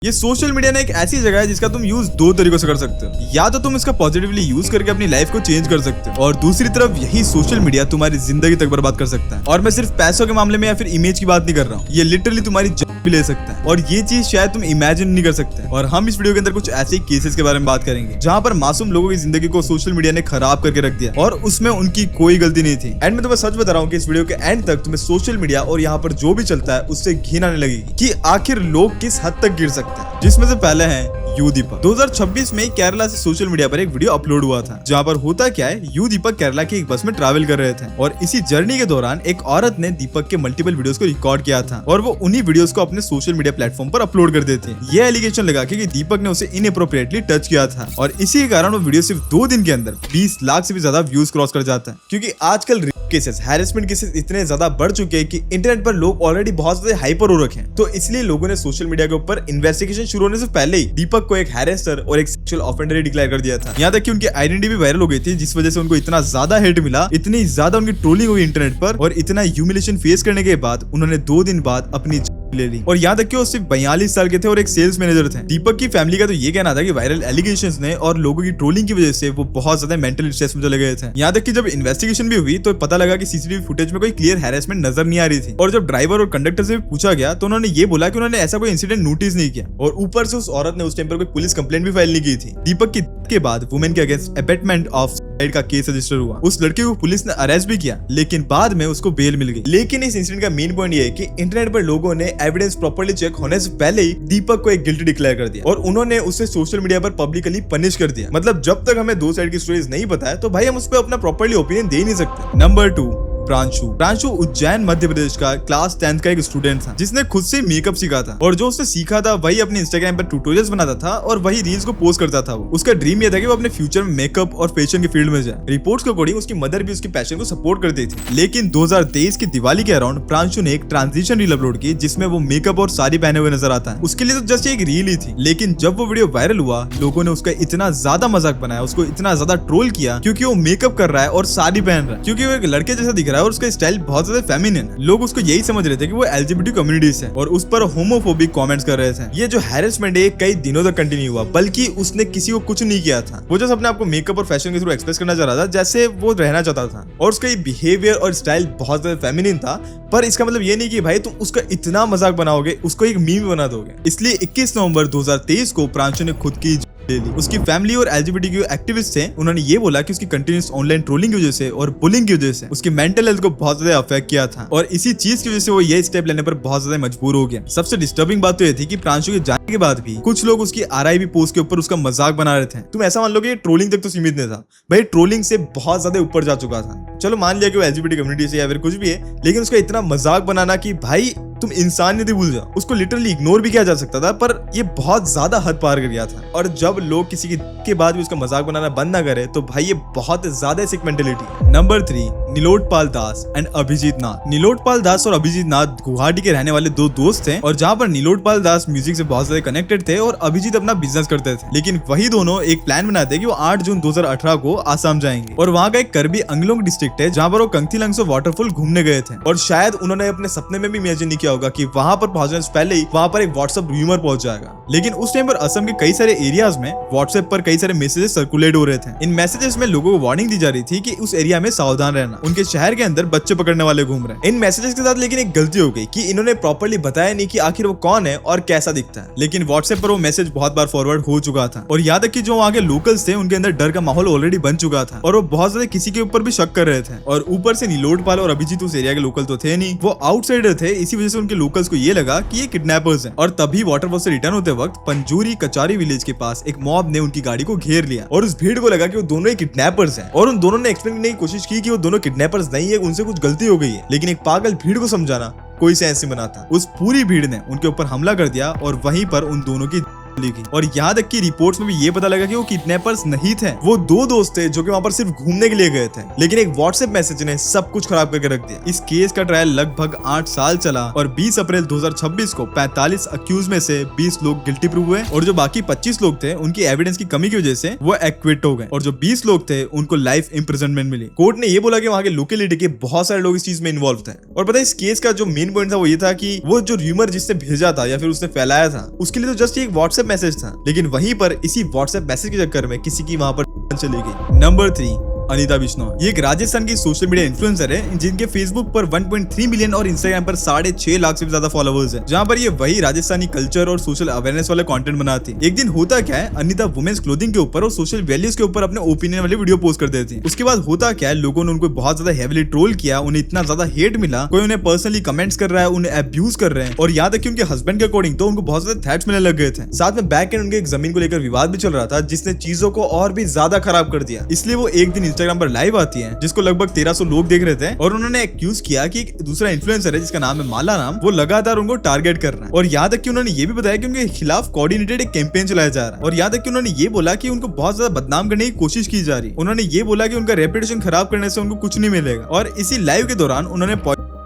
ये social media ना एक ऐसी जगह है जिसका तुम यूज दो तरीकों से कर सकते हो। या तो तुम इसका पॉजिटिवली यूज करके अपनी लाइफ को चेंज कर सकते हो, और दूसरी तरफ यही सोशल मीडिया तुम्हारी जिंदगी तक बर्बाद कर सकता है। और मैं सिर्फ पैसों के मामले में या फिर इमेज की बात नहीं कर रहा हूँ, ये लिटरली तुम्हारी जान भी ले सकता है। और ये चीज शायद तुम इमेजिन नहीं कर सकते। और हम इस वीडियो के अंदर कुछ ऐसे केसेस के बारे में बात करेंगे जहाँ पर मासूम लोगों की जिंदगी को सोशल मीडिया ने खराब करके रख दिया और उसमें उनकी कोई गलती नहीं थी। एंड मैं तुम्हें सच बता रहा हूँ कि इस वीडियो के एंड तक तुम्हें सोशल मीडिया और यहाँ पर जो भी चलता है उससे घिन आने लगेगी कि आखिर लोग किस हद तक गिर सकते हैं। जिसमें से पहले है यू दीपक। 2026 में केरला से सोशल मीडिया पर एक वीडियो अपलोड हुआ था जहाँ पर होता क्या है, यू दीपक केरला की एक बस में ट्रैवल कर रहे थे और इसी जर्नी के दौरान एक औरत ने दीपक के मल्टीपल वीडियोस को रिकॉर्ड किया था और वो उन्हीं वीडियोस को अपने सोशल मीडिया प्लेटफॉर्म पर अपलोड कर देती है। ये एलिगेशन लगा कि दीपक ने उसे इनअप्रोप्रिएटली टच किया था और इसी के कारण वो वीडियो सिर्फ 2 दिन के अंदर 20 लाख से भी ज्यादा व्यूज क्रॉस कर जाता है। क्योंकि आजकल केसेस, हैरेसमेंट केसेस इतने ज्यादा बढ़ चुके हैं कि इंटरनेट पर लोग ऑलरेडी बहुत ज्यादा हाइपर हो रखे हैं। तो इसलिए लोगों ने सोशल मीडिया के ऊपर इन्वेस्टिगेशन शुरू होने से पहले ही दीपक को एक हैरेसर और एक सेक्सुअल ऑफेंडर डिक्लेयर कर दिया था। यहाँ तक कि उनकी आइडेंटिटी भी वायरल हो गई थी, जिस वजह से उनको इतना ज्यादा हेट मिला, इतनी ज्यादा उनकी ट्रोलिंग हुई इंटरनेट पर और इतना ह्यूमिलेशन फेस करने के बाद उन्होंने 2 दिन बाद अपनी ले ली। और यहाँ तक कि वो सिर्फ 42 साल के थे और एक सेल्स मैनेजर थे। दीपक की फैमिली का तो ये कहना था कि वायरल एलिगेशंस ने और लोगों की ट्रोलिंग की वजह से वो बहुत ज्यादा मेंटल स्ट्रेस में चले गए थे। यहाँ तक कि जब इन्वेस्टिगेशन भी हुई तो पता लगा कि सीसीटीवी फुटेज में कोई क्लियर हैरेसमेंट नजर नहीं आ रही थी। और जब ड्राइवर और कंडक्टर से पूछा गया तो उन्होंने ये बोला कि उन्होंने ऐसा कोई इंसिडेंट नोटिस नहीं किया। और ऊपर से उस औरत ने उस टाइम पर कोई पुलिस कंप्लेंट भी फाइल नहीं की थी। दीपक की के बाद वुमेन के अगेंस्ट अबेटमेंट ऑफ का केस रजिस्टर हुआ। उस लड़के को पुलिस ने अरेस्ट भी किया, लेकिन बाद में उसको बेल मिल गई। लेकिन इस इंसिडेंट का मेन पॉइंट ये है कि इंटरनेट पर लोगों ने एविडेंस प्रॉपर्ली चेक होने से पहले ही दीपक को एक गिल्टी डिक्लेयर कर दिया और उन्होंने उसे सोशल मीडिया पर पब्लिकली पनिश कर दिया। मतलब जब तक हमें 2 साइड की स्टोरीज नहीं पता है तो भाई हम उस पर अपना प्रॉपर्ली ओपिनियन दे नहीं सकते। नंबर 2, प्रांशु उज्जैन मध्य प्रदेश का क्लास 10th का एक स्टूडेंट था जिसने खुद से मेकअप सीखा था और जो उसने सीखा था वही अपने इंस्टाग्राम पर ट्यूटोरियल्स बनाता था और वही रील्स को पोस्ट करता था। उसका ड्रीम ये था कि वो अपने फ्यूचर में मेकअप और फैशन के फील्ड में जाए। रिपोर्ट्स के अकॉर्डिंग उसकी मदर भी उसकी पैशन को सपोर्ट करती थी। लेकिन 2023 की दिवाली के अराउंड प्रांशु ने एक ट्रांजिशन रील अपलोड की जिसमें वो मेकअप और साड़ी पहने हुए नजर आता है। उसके लिए तो जस्ट एक रील ही थी, लेकिन जब वो वीडियो वायरल हुआ लोगों ने उसका इतना ज्यादा मजाक बनाया, उसको इतना ज्यादा ट्रोल किया क्योंकि वो मेकअप कर रहा है और साड़ी पहन रहा है, क्योंकि वो एक लड़के जैसा दिख रहा है और उसका स्टाइल बहुत ज्यादा फेमिनिन है। लोग उसको यही समझ रहे थे कि वो एलजीबीटी कम्युनिटी से और उस पर होमोफोबिक कमेंट्स कर रहे थे। ये जो हैरेसमेंट है कई दिनों तक कंटिन्यू हुआ, बल्कि उसने किसी को कुछ नहीं किया था। वो जस्ट अपने आप को मेकअप और फैशन के थ्रू एक्सप्रेस करना चाह रहा था जैसे वो रहना चाहता था और उसका ये बिहेवियर और स्टाइल बहुत ज्यादा फेमिनिन था। पर इसका मतलब ये नहीं कि भाई तुम उसका इतना मजाक बनाओगे, उसको एक मीम बना दोगे। इसलिए 21 नवंबर 2023 को प्रांशु ने खुद की ले ली। उसकी फैमिली और एलजीबीटीक्यू एक्टिविस्ट थे, उन्होंने ये बोला कि उसकी कंटिन्यूअस ऑनलाइन ट्रोलिंग की वजह से और बुलिंग की वजह से उसकी मेंटल हेल्थ को बहुत ज्यादा अफेक्ट किया था और इसी चीज की वजह से वो ये स्टेप लेने पर बहुत ज्यादा मजबूर हो गया। सबसे डिस्टर्बिंग बात तो ये थी कि प्रांशु के जाने के बाद भी कुछ लोग उसकी आरआईबी पोस्ट के ऊपर उसका मजाक बना रहे थे। तुम ऐसा मान लो कि ट्रोलिंग तक तो सीमित नहीं था, भाई ट्रोलिंग से बहुत ज्यादा ऊपर जा चुका था। चलो मान लिया कि वो एलजीबीटी कम्युनिटी से या फिर कुछ भी है, लेकिन उसका इतना मजाक बनाना कि भाई तुम इंसानियत ही भूल जाओ। उसको लिटरली इग्नोर भी किया जा सकता था, पर ये बहुत ज्यादा हद पार कर गया था। और जब लोग किसी के बाद भी उसका मजाक बनाना बंद ना करे तो भाई ये बहुत ज्यादा सिक मेंटेलिटी है। नंबर 3, नीलोटपाल दास एंड अभिजीत नाथ। नीलोटपाल दास और अभिजीत नाथ गुवाहाटी के रहने वाले 2 दोस्त थे और जहाँ पर नीलोटपाल दास म्यूजिक से बहुत ज्यादा कनेक्टेड थे और अभिजीत अपना बिजनेस करते थे। लेकिन वही दोनों एक प्लान बनाते कि वो 8 जून 2018 को आसाम जाएंगे और वहाँ का एक करबी अंगलोंग डिस्ट्रिक्ट है जहाँ पर वो कंगथीलंगसो वाटरफॉल घूमने गए थे। और शायद उन्होंने अपने सपने में भी इमेजिन नहीं किया होगा कि वहां पर पहुंचने से पहले ही वहां पर एक व्हाट्सएप रूमर पहुंच जाएगा। लेकिन उस टाइम पर असम के कई सारे एरियाज में व्हाट्सएप पर कई सारे मैसेजेस सर्कुलेट हो रहे थे। इन मैसेजेस में लोगों को वार्निंग दी जा रही थी कि उस एरिया में सावधान रहना, उनके शहर के अंदर बच्चे पकड़ने वाले घूम रहे हैं। इन मैसेजेस के साथ लेकिन एक गलती हो गई कि इन्होंने प्रॉपर्ली बताया नहीं कि आखिर वो कौन है और कैसा दिखता है। लेकिन व्हाट्सएप पर वो मैसेज बहुत बार फॉरवर्ड हो चुका था और यहाँ तक कि जो वहाँ के लोकल्स थे उनके अंदर डर का माहौल ऑलरेडी बन चुका था और वो बहुत ज्यादा किसी के ऊपर भी शक कर रहे थे। और ऊपर से नीलोटपाल और अभिजीत उस एरिया के लोकल तो थे नहीं, वो आउटसाइडर थे। इसी वजह से उनके लोकल्स को ये लगा कि ये किडनैपर्स हैं। और तभी वाटरफॉल से रिटर्न होते वक्त पंजूरी कचारी विलेज के पास एक मॉब ने उनकी गाड़ी को घेर लिया और उस भीड़ को लगा कि वो दोनों ही किडनैपर्स हैं। और उन दोनों ने एक्सप्लेन करने की कोशिश की कि वो दोनों किडनैपर्स नहीं है, उनसे कुछ गलती हो गई है। लेकिन एक पागल भीड़ को समझाना कोई सेंस नहीं बनाता। उस पूरी भीड़ ने उनके ऊपर हमला कर दिया और वहीं पर उन दोनों की लिखी। और यहाँ तक कि रिपोर्ट्स में भी ये पता लगा कि वो किडनैपर्स नहीं थे, वो दो दोस्त थे जो कि वहाँ पर सिर्फ घूमने के लिए गए थे, लेकिन एक व्हाट्सएप मैसेज ने सब कुछ खराब करके रख दिया। इस केस का ट्रायल लगभग 8 साल चला और 20 अप्रैल 2026 को 45 अक्यूज में से 20 लोग गिल्टी प्रूव हुए और जो बाकी 25 लोग थे उनकी एविडेंस की कमी की वजह से वो एक्विट हो गए और जो 20 लोग थे उनको लाइफ इम्प्रिजनमेंट मिली। कोर्ट ने ये बोला कि वहाँ के लोकेलिटी के बहुत सारे लोग इस चीज में इन्वॉल्व थे। और पता है इस केस का जो मेन पॉइंट था वो ये था कि वो जो र्यूमर जिसने भेजा था या फिर उसने फैलाया था उसके लिए तो जस्ट एक व्हाट्सएप मैसेज था, लेकिन वहीं पर इसी व्हाट्सएप मैसेज के चक्कर में किसी की वहां पर चली गई। नंबर 3, अनीता बिश्नोई। ये एक राजस्थान की सोशल मीडिया इन्फ्लुएंसर है जिनके फेसबुक पर 1.3 मिलियन और इंस्टाग्राम पर 6.5 लाख से भी ज्यादा फॉलोअर्स हैं, जहां पर ये वही राजस्थानी कल्चर और सोशल अवेयरनेस वाले कंटेंट बनाती है। एक दिन होता क्या है, अनीता वुमेन्स क्लोथिंग के ऊपर और सोशल वैल्यूज के ऊपर अपने ओपिनियन वाली वीडियो पोस्ट कर देती है। उसके बाद होता क्या है, लोगों ने उनको बहुत ज्यादा हेविली ट्रोल किया, उन्हें इतना ज्यादा हेट मिला, कोई उन्हें पर्सनली कमेंट्स कर रहा है, उन्हें अब्यूज कर रहे हैं और यहाँ तक कि उनके हस्बैंड के अकॉर्डिंग तो उनको बहुत ज्यादा थ्रेट्स मिलने लग गए थे। साथ में बैक एंड उनके एक जमीन को लेकर विवाद भी चल रहा था जिसने चीजों को और भी ज्यादा खराब कर दिया। इसलिए वो एक दिन इंस्टाग्राम पर लाइव आती है जिसको लगभग 1300 लोग देख रहे थे और उन्होंने एक्यूज किया कि एक दूसरा इन्फ्लुएंसर है जिसका नाम है माला नाम, वो लगातार उनको टारगेट कर रहा है। और यहाँ तक कि उन्होंने ये भी बताया कि उनके खिलाफ कोऑर्डिनेटेड एक कैंपेन चलाया जा रहा है और यहाँ तक कि उन्होंने ये बोला कि उनको बहुत ज्यादा बदनाम करने की कोशिश की जा रही है। उन्होंने ये बोला कि उनका रेपुटेशन खराब करने से उनको कुछ नहीं मिलेगा। और इसी लाइव के दौरान उन्होंने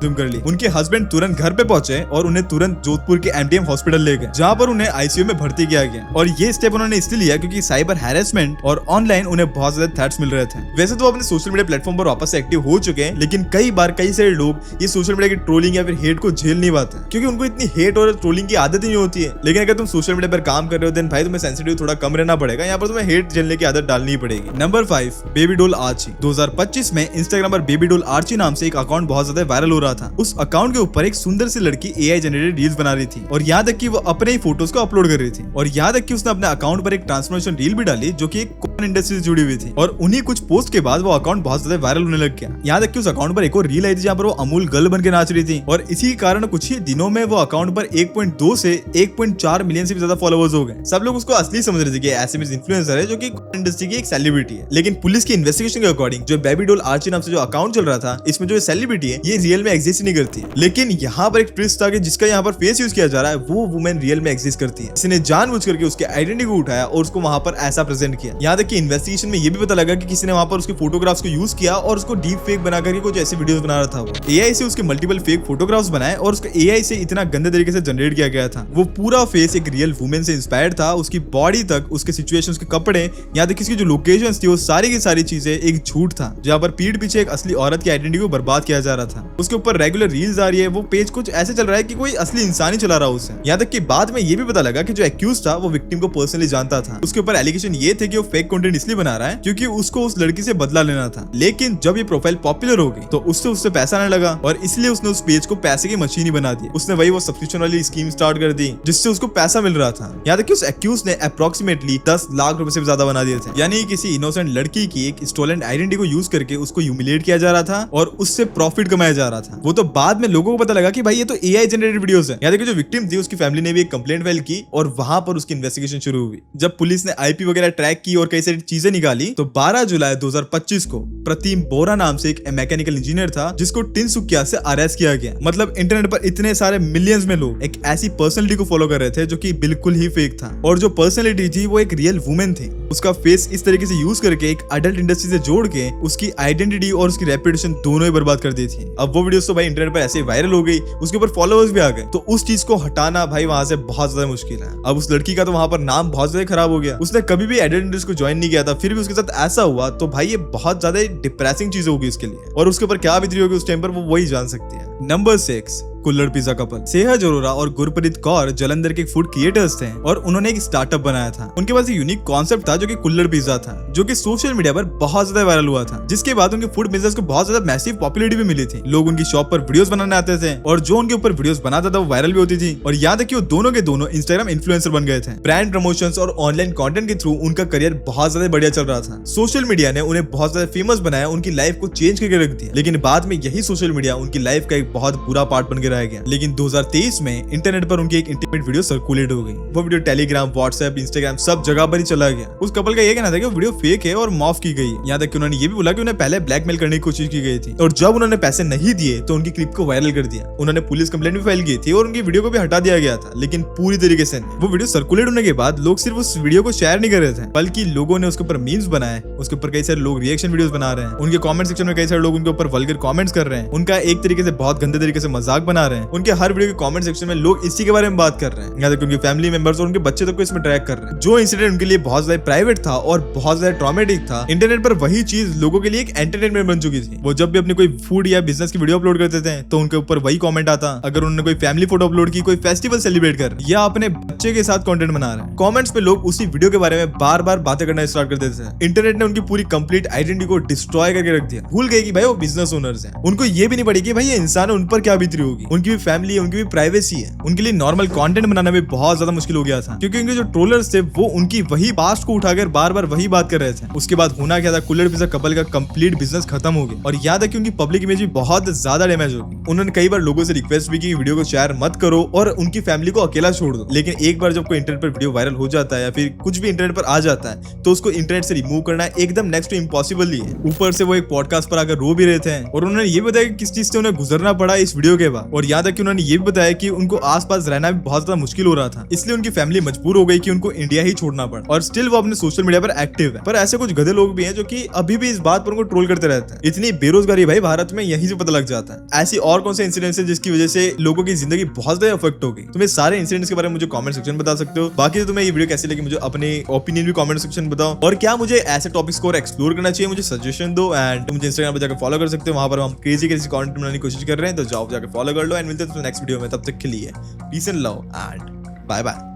कर ली। उनके हस्बैंड तुरंत घर पे पहुंचे और उन्हें तुरंत जोधपुर के एमडीएम हॉस्पिटल ले गए, जहां पर उन्हें आईसीयू में भर्ती किया गया। और ये स्टेप उन्होंने इसलिए लिया क्योंकि साइबर हैरेसमेंट और ऑनलाइन उन्हें बहुत ज्यादा थ्रेट्स मिल रहे थे। वैसे तो अपने सोशल मीडिया प्लेटफॉर्म पर वापस से एक्टिव हो चुके हैं, लेकिन कई बार कई सारे लोग ये सोशल मीडिया की ट्रोलिंग या फिर हेट को झेल नहीं पाते क्योंकि उनको इतनी हेट और ट्रोलिंग की आदत ही नहीं होती है। लेकिन अगर तुम सोशल मीडिया पर काम कर रहे हो देन भाई तुम्हें सेंसिटिव थोड़ा कम रहना पड़ेगा, यहाँ पर तुम्हें हेट झेलने की आदत डालनी पड़ेगी। Number 5, baby doll Archie. 2025 में इंस्टाग्राम पर बेबी डॉल आर्ची नाम से एक अकाउंट बहुत ज्यादा वायरल हो रहा था। उस अकाउंट के ऊपर एक सुंदर सी लड़की एआई जनरेटेड रील्स बना रही थी और यहाँ तक कि वो अपने ही फोटोज को अपलोड कर रही थी। और यहाँ तक कि उसने अपने अकाउंट पर एक ट्रांसफॉर्मेशन रील भी डाली जो कि एक कॉमन इंडस्ट्री से जुड़ी हुई थी। और उन्हीं कुछ पोस्ट के बाद वो अकाउंट बहुत ज्यादा वायरल होने लग गया। यहाँ तक कि उस अकाउंट पर एक और रील आई थी जहाँ पर वो अमूल गर्ल बन के नाच रही थी और इसी कारण कुछ ही दिनों में वो अकाउंट पर 1.2 से 1.4 मिलियन से भी ज्यादा फॉलोअर्स हो गए। सब लोग उसको असली समझ रहे थे कि ऐसे में इन्फ्लुएंसर है जो कि इंडस्ट्री की एक सेलिब्रिटी है। लेकिन पुलिस की इन्वेस्टिगेशन के अकॉर्डिंग जो बेबी डॉल आर्ची नाम से जो अकाउंट चल रहा था, इसमें जो सेलिब्रिटी है ये रियल में एग्जिस्ट नहीं करती। लेकिन यहाँ पर एक ट्विस्ट था कि जिसका यहाँ पर फेस यूज किया जा रहा है वो वुमेन रियल में एग्जिस्ट करती है। किसी ने जानबूझ करके उसके आइडेंटिटी को उठाया और उसको वहां पर ऐसा प्रेजेंट किया। यहाँ तक कि इन्वेस्टिगेशन में ये भी पता लगा कि किसी ने वहां पर उसके फोटोग्राफ्स को यूज किया और उसको डीप फेक बना करके कुछ ऐसी वीडियोस बना रहा था। वो एआई से उसके मल्टीपल फेक फोटोग्राफ्स बनाए और उसको एआई से इतना गंदे तरीके से जनरेट किया गया था। वो पूरा फेस एक रियल वुमेन से इंस्पायर्ड था, उसकी बॉडी तक, उसके सिचुएशन, उसके कपड़े, यहाँ तक इसकी जो लोकेशंस थी वो सारी की सारी चीजें एक झूठ था, जहाँ पर पीठ पीछे एक असली औरत की आइडेंटिटी को बर्बाद किया जा रहा था। उसके ऊपर रेगुलर रील्स आ रही है, वो पेज कुछ ऐसे चल रहा है कि कोई असली इंसान ही चला रहा उसे। यहाँ तक कि बाद में ये भी पता लगा कि जो एक्यूज था वो विक्टिम को पर्सनली जानता था। उसके ऊपर एलिगेशन ये थे कि वो फेक कंटेंट इसलिए बना रहा है क्योंकि उसको उस लड़की से बदला लेना था। लेकिन जब ये प्रोफाइल पॉपुलर हो गई तो उससे पैसा आने लगा और इसलिए उसने उस पेज को पैसे की मशीन ही बना दी। उसने वही वो सब्सक्रिप्शन वाली स्कीम स्टार्ट कर दी जिससे उसको पैसा मिल रहा था। यहाँ तक कि उस एक्यूज ने अप्रोक्सीमेटली 10 लाख रुपए से भी ज्यादा बना दिए थे। यानी किसी इनोसेंट लड़की की एक स्टोलन आइडेंटिटी को यूज करके उसको ह्यूमिलेट किया जा रहा था और उससे प्रॉफिट कमाया जा रहा था। वो तो बाद में लोगों को पता लगा कि भाई ये तो एआई जनरेटेड वीडियोस है। यहाँ तक कि जो विक्टिम थी उसकी फैमिली ने भी एक कंप्लेंट फाइल की और वहां पर उसकी इन्वेस्टिगेशन शुरू हुई। जब पुलिस ने आईपी वगैरह ट्रैक की और कई सारी चीजें निकाली तो 12 जुलाई 2025 को प्रतिम बोरा नाम से एक मैकेनिकल इंजीनियर था जिसको टिनसुकिया से अरेस्ट किया गया। मतलब इंटरनेट पर इतने सारे मिलियंस में लोग एक ऐसी पर्सनैलिटी को फॉलो कर रहे थे जो कि बिल्कुल ही फेक था और जो पर्सनैलिटी थी वो एक रियल वुमेन थी। उसका फेस इस तरीके से यूज करके एक अडल्ट इंडस्ट्री से जोड़ के उसकी आइडेंटिटी और उसकी रेपुटेशन दोनों ही बर्बाद कर दी थी। अब वो वीडियोस तो भाई इंटरनेट पर ऐसे वायरल हो गई, उसके ऊपर फॉलोअर्स भी आ गए, तो उस चीज को हटाना भाई वहां से बहुत ज्यादा मुश्किल है। अब उस लड़की का तो वहां पर नाम बहुत ज्यादा खराब हो गया। उसने कभी भी एडल्ट इंडस्ट्री को ज्वाइन नहीं किया था, फिर भी उसके साथ ऐसा हुआ तो भाई ये बहुत ज्यादा डिप्रेसिंग चीज होगी उसके लिए और उसके ऊपर क्या बीत रही होगी उस टाइम पर वो वही जान सकती है। नंबर 6, कुल्लड़ पिज्जा कपल। सेहज अरोरा और गुरप्रीत कौर जलंधर के फूड क्रिएटर्स थे और उन्होंने एक स्टार्टअप बनाया था। उनके पास एक यूनिक कॉन्सेप्ट था जो कि कुल्लड़ पिज्जा था, जो कि सोशल मीडिया पर बहुत ज्यादा वायरल हुआ था, जिसके बाद उनके फूड बिजनेस को बहुत ज्यादा मैसिव पॉपुलैरिटी भी मिली थी। लोग उनकी शॉप पर वीडियोस बनाने आते थे और जो उनके ऊपर वीडियोस बनाता था वो वायरल भी होती थी। और यहाँ तक कि वो दोनों के दोनों इंस्टाग्राम इन्फ्लुएंसर बन गए थे। ब्रांड प्रमोशंस और ऑनलाइन कंटेंट के थ्रू उनका करियर बहुत ज्यादा बढ़िया चल रहा था। सोशल मीडिया ने उन्हें बहुत ज्यादा फेमस बनाया, उनकी लाइफ को चेंज करके रख दिया। लेकिन बाद में यही सोशल मीडिया उनकी लाइफ का एक बहुत बुरा पार्ट बन के कराया गया। लेकिन 2023 में इंटरनेट पर उनकी एक इंटीमेट वीडियो सर्कुलेट हो गई। वो वीडियो टेलीग्राम, व्हाट्सएप, इंस्टाग्राम सब जगह पर ही चला गया। उस कपल का ये कहना था कि वो वीडियो फेक है और मॉफ की गई। यहाँ तक कि उन्होंने ये भी बोला कि उन्हें पहले ब्लैकमेल करने की कोशिश की गई थी और जब उन्होंने पैसे नहीं दिए तो उनकी क्लिप को वायरल कर दिया। उन्होंने पुलिस कंप्लेंट भी फाइल की थी और उनकी वीडियो को भी हटा दिया गया था, लेकिन पूरी तरीके से नहीं। वो वीडियो सर्कुलेट होने के बाद लोग सिर्फ उस वीडियो को शेयर नहीं कर रहे थे, बल्कि लोगों ने उसके ऊपर मीम्स बनाए, उसके ऊपर कई सारे लोग रिएक्शन वीडियोस बना रहे हैं, उनके कमेंट सेक्शन में कई सारे लोग उनके ऊपर वल्गर कमेंट्स कर रहे हैं, उनका एक तरीके से बहुत गंदे तरीके से मजाक बना रहे हैं। उनके हर वीडियो के कमेंट सेक्शन में लोग इसी के बारे में बात कर रहे हैं। यहाँ तक उनके फैमिली मेंबर्स और उनके बच्चे तक को इसमें ट्रैक कर रहे हैं। जो इंसिडेंट उनके लिए बहुत ज्यादा प्राइवेट था और बहुत ज्यादा ट्रॉमेटिक था, इंटरनेट पर वही चीज लोगों के लिए एक एंटरटेनमेंट बन चुकी थी। वो जब भी अपनी कोई फूड या बिजनेस की वीडियो अपलोड करते थे तो उनके ऊपर वही कमेंट आता। अगर उन्होंने कोई फैमिली फोटो अपलोड की, कोई फेस्टिवल सेलिब्रेट कर या अपने बच्चे के साथ कंटेंट बना रहे हैं, कमेंट्स पे लोग उसी वीडियो के बारे में बार बार बातें करना स्टार्ट कर देते थे। इंटरनेट ने उनकी पूरी कंप्लीट आइडेंटिटी को डिस्ट्रॉय करके रख दिया। भूल गए कि भाई वो बिजनेस ओनर्स हैं। उनको ये भी नहीं पड़ी कि भाई ये इंसान है, उन पर क्या बीती होगी। उनकी भी फैमिली है, उनकी भी प्राइवेसी है। उनके लिए नॉर्मल कंटेंट बनाना भी बहुत ज्यादा मुश्किल हो गया था, क्योंकि उनके जो ट्रोलर्स थे वो उनकी वही पास्ट को उठाकर बार बार वही बात कर रहे थे। उसके बाद होना क्या था, कुल्हड़ पिज़्ज़ा कपल का कंप्लीट बिजनेस खत्म हो गया और यहाँ तक कि उनकी पब्लिक इमेज भी बहुत ज्यादा डैमेज हो गई। उन्होंने कई बार लोगों से रिक्वेस्ट भी की वीडियो को शेयर मत करो और उनकी फैमिली को अकेला छोड़ दो। लेकिन एक बार जब कोई इंटरनेट पर वीडियो वायरल हो जाता है या फिर कुछ भी इंटरनेट पर आ जाता है तो उसको इंटरनेट से रिमूव करना एकदम नेक्स्ट टू इम्पॉसिबल ही है। ऊपर से वो एक पॉडकास्ट पर आकर रो भी रहे थे और उन्होंने ये बताया कि किस चीज से उन्हें गुजरना पड़ा इस वीडियो के बाद। और यहाँ तक कि उन्होंने ये भी बताया कि उनको आसपास रहना भी बहुत ज्यादा मुश्किल हो रहा था, इसलिए उनकी फैमिली मजबूर हो गई कि उनको इंडिया ही छोड़ना पड़ा। और स्टिल वो अपने सोशल मीडिया पर एक्टिव है। पर ऐसे कुछ गधे लोग भी हैं जो कि अभी भी इस बात पर उनको ट्रोल करते रहते हैं। इतनी बेरोजगारी भाई भारत में यहीं से पता लग जाता है। ऐसी और कौन से इंसिडेंट्स है जिसकी वजह से लोगों की जिंदगी बहुत ज्यादा अफेक्ट हो गई। तुम्हें सारे इंसिडेंट्स के बारे में मुझे कमेंट सेक्शन में बता सकते हो। बाकी तो तुम्हें ये वीडियो कैसी लगी मुझे अपने ओपिनियन भी कमेंट सेक्शन में बताओ, और क्या मुझे ऐसे टॉपिक्स को और एक्सप्लोर करना चाहिए मुझे सजेशन दो। एंड मुझे इंस्टाग्राम पर जाकर फॉलो कर सकते हो, वहां पर हम क्रेजी कंटेंट बनाने की कोशिश कर रहे हैं, तो जाओ जाकर फॉलो कर लो। एंड मिलते हैं नेक्स्ट वीडियो में, तब तक के लिए peace and love and bye bye.